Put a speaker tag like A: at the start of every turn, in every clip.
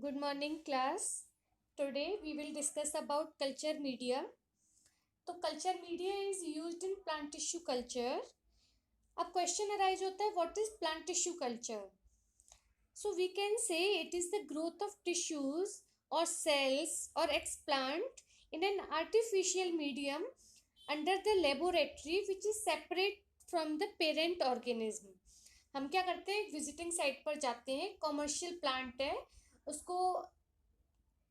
A: Good morning class. Today we will discuss about culture media. तो culture media is used in plant tissue culture. अब question arise होता है what is plant tissue culture. So we can say it is the growth of tissues or cells or explant in an artificial medium under the laboratory which is separate from the parent organism. हम क्या करते हैं, visiting site पर जाते हैं, commercial plant है, उसको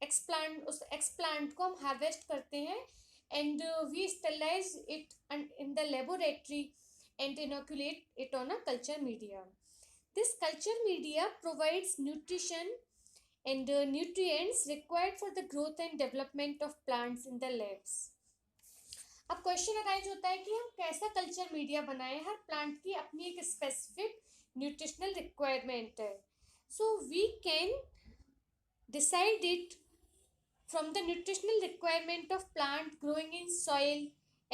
A: उस एक्सप्लांट को हम हार्वेस्ट करते हैं and we sterilise it in the laboratory and inoculate it on a culture media. This culture media provides nutrition and nutrients required for the growth and development of plants in the labs. अब question arise होता है कि हम कैसा culture media बनाएं. हर plant की अपनी एक स्पेसिफिक न्यूट्रिशनल रिक्वायरमेंट है. So we can decide it from the nutritional requirement of plant growing in soil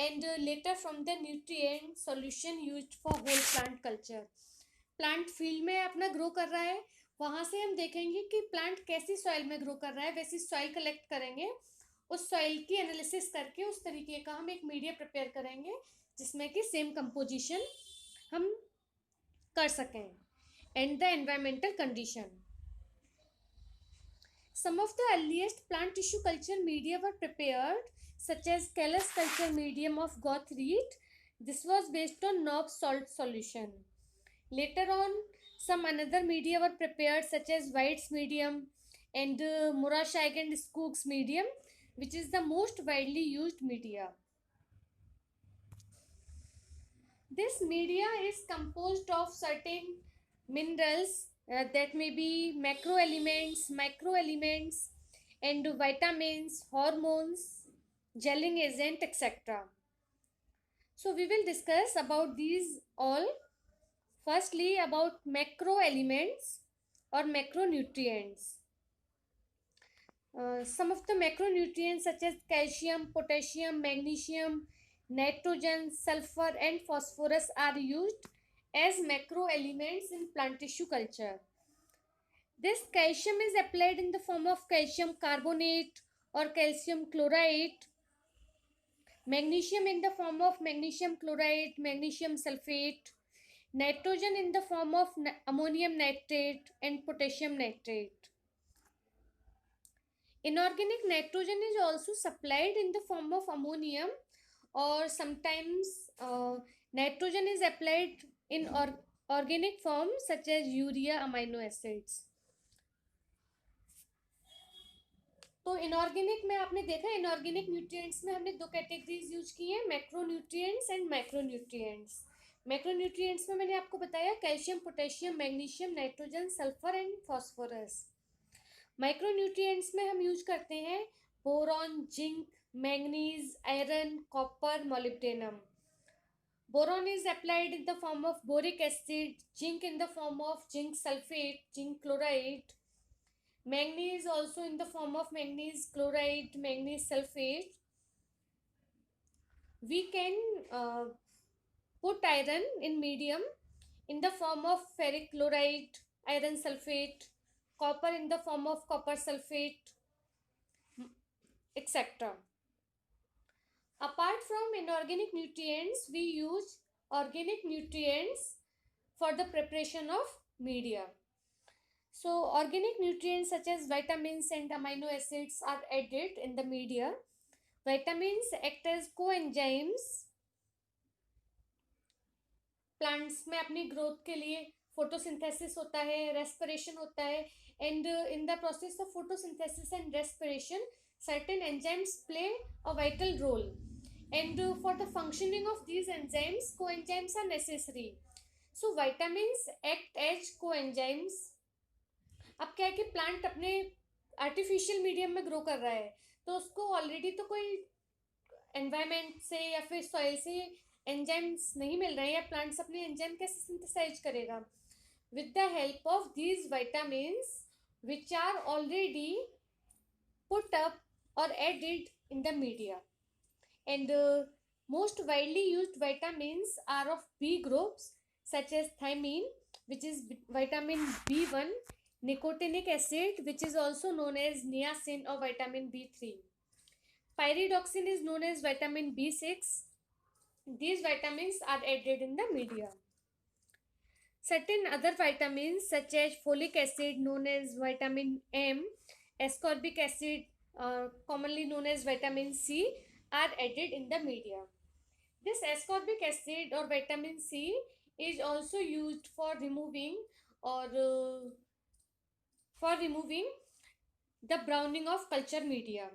A: and later from the nutrient solution used for whole plant culture. Plant field में अपना grow कर रहा है, वहाँ से हम देखेंगे कि प्लांट कैसी सॉइल में ग्रो कर रहा है, वैसी सॉइल कलेक्ट करेंगे, उस सॉइल की एनालिसिस करके उस तरीके का हम एक मीडिया प्रिपेयर करेंगे जिसमें कि सेम कंपोजिशन हम कर सकें. And the environmental condition. Some of the earliest plant tissue culture media were prepared, such as callus culture medium of Goth reed. This was based on Knob salt solution. Later on, some another media were prepared, such as White's medium and Murashag and Skoog's medium, which is the most widely used media. This media is composed of certain minerals that may be macro elements, micro elements, and vitamins, hormones, gelling agent, etc. So we will discuss about these all. Firstly, about macro elements or macronutrients. Some of the macronutrients such as calcium, potassium, magnesium, nitrogen, sulfur and phosphorus are used as macro elements in plant tissue culture. This calcium is applied in the form of calcium carbonate or calcium chloride, magnesium in the form of magnesium chloride, magnesium sulfate, nitrogen in the form of ammonium nitrate and potassium nitrate. Inorganic nitrogen is also supplied in the form of ammonium, or sometimes nitrogen is applied in organic form such as urea, amino acids. तो inorganic में आपने देखा, inorganic nutrients में हमने दो categories use की हैं, macronutrients and micronutrients. Macronutrients में मैंने आपको बताया calcium, potassium, magnesium, nitrogen, sulphur and phosphorus. Micronutrients में हम यूज करते हैं boron, zinc, manganese, iron, copper, molybdenum. Boron is applied in the form of boric acid, zinc in the form of zinc sulfate, zinc chloride. Manganese also in the form of manganese chloride, manganese sulfate. We can put iron in medium in the form of ferric chloride, iron sulfate, copper in the form of copper sulfate, etc. Apart from inorganic nutrients, we use organic nutrients for the preparation of media. So organic nutrients such as vitamins and amino acids are added in the media. Vitamins act as coenzymes. Plants में अपनी growth के लिए photosynthesis होता है, respiration होता है, and in the process of photosynthesis and respiration certain enzymes play a vital role, and for the functioning of these enzymes, coenzymes are necessary. So vitamins act as coenzymes. अब क्या है कि plant अपने artificial medium में grow कर रहा है, तो उसको ऑलरेडी तो कोई एनवायरमेंट से या फिर सॉइल से एंजाइम्स नहीं मिल रहे हैं, या प्लांट्स अपने एंजाइम कैसे सिंथेसाइज करेगा? With the help of these vitamins which are already put up or added in the media. And most widely used vitamins are of B groups such as thiamine, which is vitamin B1, nicotinic acid, which is also known as niacin or vitamin B3. Pyridoxine is known as vitamin B6. These vitamins are added in the media. Certain other vitamins such as folic acid known as vitamin M, ascorbic acid commonly known as vitamin C are added in the media. This ascorbic acid or vitamin C is also used for removing or the browning of culture media.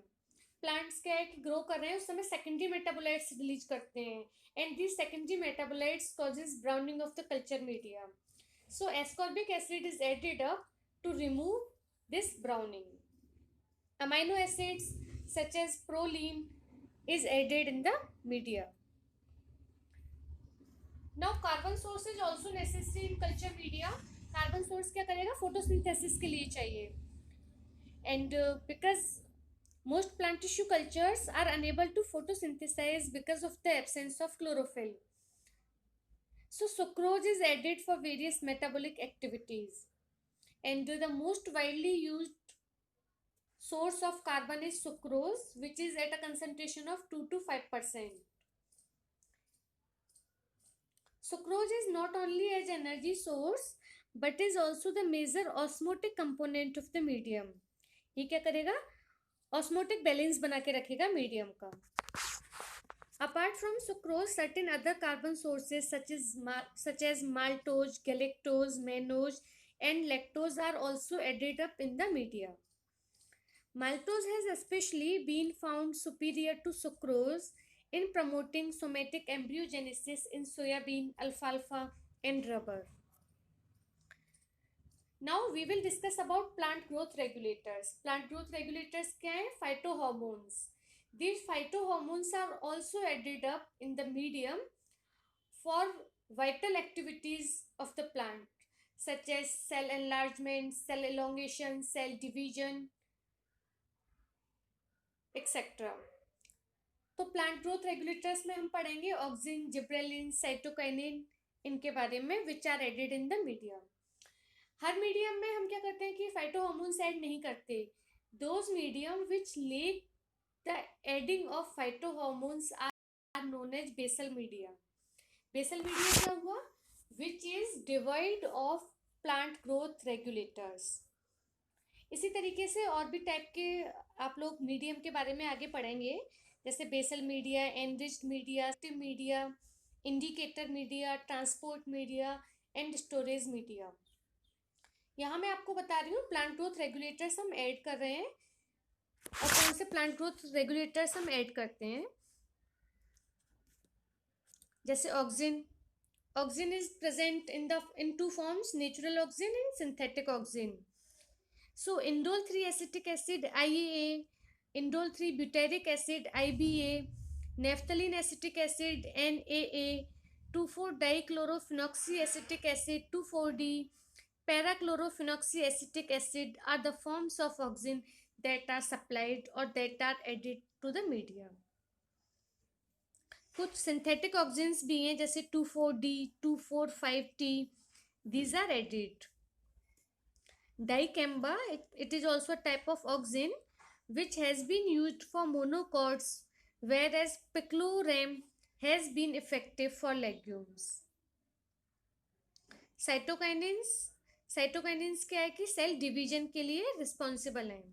A: Plants क्या है कि grow कर रहे हैं उस समय secondary metabolites release करते हैं and this secondary metabolites causes browning of the culture media. So ascorbic acid is added up to remove this browning. Amino acids such as proline is added in the media. Now carbon source is also necessary in culture media. Carbon source क्या करेगा? Photosynthesis के लिए चाहिए. And because most plant tissue cultures are unable to photosynthesize because of the absence of chlorophyll. So sucrose is added for various metabolic activities. And the most widely used source of carbon is sucrose, which is at a concentration of 2 to 5%. Sucrose is not only as energy source but is also the major osmotic component of the medium. ये क्या करेगा? Osmotic balance बना के रखेगा medium का. Apart from sucrose, certain other carbon sources such as maltose, galactose, mannose, and lactose are also added up in the media. Maltose has especially been found superior to sucrose in promoting somatic embryogenesis in soybean, alfalfa, and rubber. Now we will discuss about plant growth regulators. Plant growth regulators क्या है? Phytohormones. These phytohormones are also added up in the medium for vital activities of the plant, such as cell enlargement, cell elongation, cell division, etc. तो plant growth regulators में हम पढ़ेंगे auxin, gibberellin, cytokinin, इनके बारे में which are added in the medium. हर medium में हम क्या करते हैं कि फाइटोहॉर्मोन्स ऐड नहीं करते. Those medium which lack the adding of phytohormones are known as basal media. Basal media क्या हुआ? Which is devoid of plant growth regulators. इसी तरीके से और भी टाइप के आप लोग मीडियम के बारे में आगे पढ़ेंगे, जैसे basal media, enriched media, indicator media, transport media and storage media. यहाँ मैं आपको बता रही हूँ प्लांट ग्रोथ रेगुलेटर्स हम ऐड कर रहे हैं और कौन से प्लांट ग्रोथ रेगुलेटर्स हम ऐड करते हैं. जैसे auxin. Auxin is present in two forms, natural auxin and synthetic auxin. So indole 3 acetic acid IAA, indole 3 butyric acid IBA, naphthalene acetic acid NAA, 2,4-dichlorophenoxyacetic acid 2,4-D, para-chlorophenoxyacetic acid are the forms of auxin that are supplied or that are added to the media. कुछ synthetic auxins भी हैं जैसे 2,4-D, 2,4,5-T. These are added. Dicamba, it is also a type of auxin which has been used for monocots, whereas picloram has been effective for legumes. Cytokinins क्या है कि cell division के लिए responsible हैं.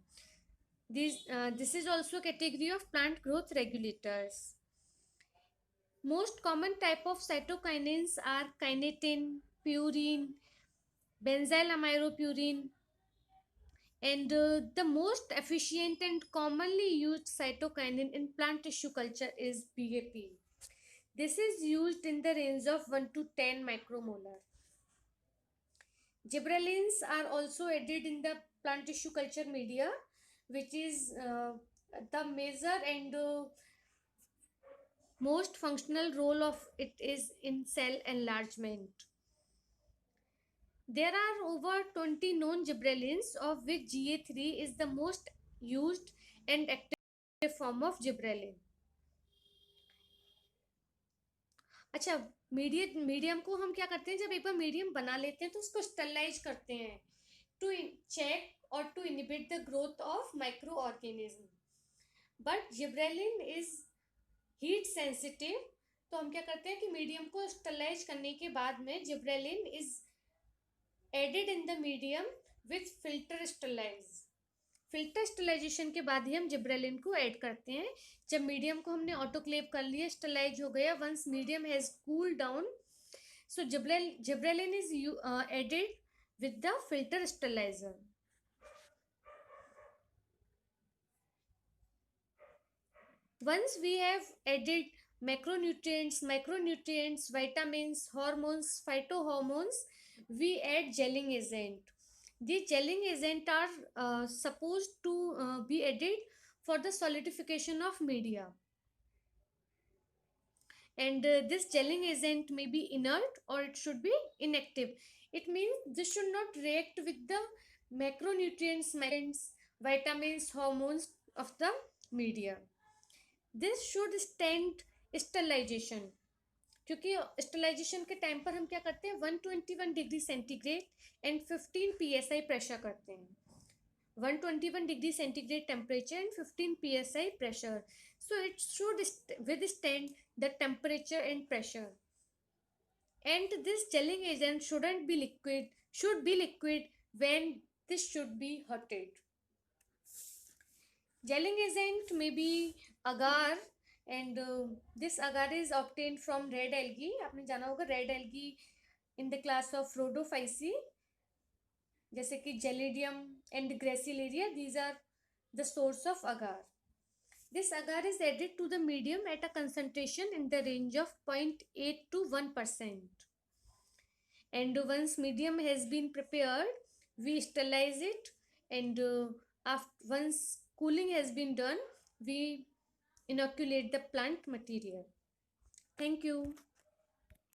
A: This is also a category of plant growth regulators. Most common type of cytokinins are kinetin, purine, benzylamyropurine, and the most efficient and commonly used cytokinin in plant tissue culture is BAP. This is used in the range of 1 to 10 micromolar. Gibberellins are also added in the plant tissue culture media, which is the major and most functional role of it is in cell enlargement. There are over 20 known gibberellins, of which GA3 is the most used and active form of gibberellin. अच्छा, medium को हम क्या करते हैं, जब एक बार medium बना लेते हैं तो उसको स्टरलाइज करते हैं to check or to inhibit the growth of microorganism. But gibberellin is heat sensitive, तो हम क्या करते हैं कि मीडियम को स्टरलाइज करने के बाद में gibberellin is added in the medium with filter sterilise. Filter sterilisation के बाद ही हम जिब्रेलिन को ऐड करते हैं। जब मीडियम को हमने ऑटोक्लेव कर लिया, स्टरलाइज हो गया, once medium has cool down, so gibberellin is added with the filter sterilizer. Once we have added macronutrients, micronutrients, vitamins, hormones, phytohormones, we add gelling agent. These gelling agent are supposed to be added for the solidification of media. And this gelling agent may be inert or it should be inactive. It means this should not react with the macronutrients, vitamins, hormones of the media. This should stand sterilization. क्योंकि sterilization के time पर हम क्या करते हैं, 121 degree centigrade and 15 psi pressure करते हैं. 121 degree centigrade temperature and 15 psi pressure. So it should withstand the temperature and pressure. And this gelling agent shouldn't be liquid, should be liquid when this should be hotted. Gelling agent may be agar, and this agar is obtained from red algae. आपने जाना होगा red algae in the class of Rhodophyceae, जैसे कि gelidium and gracilaria, these are the source of agar. This agar is added to the medium at a concentration in the range of 0.8 to 1%. And once medium has been prepared, we sterilize it, and once cooling has been done, we inoculate the plant material. Thank you.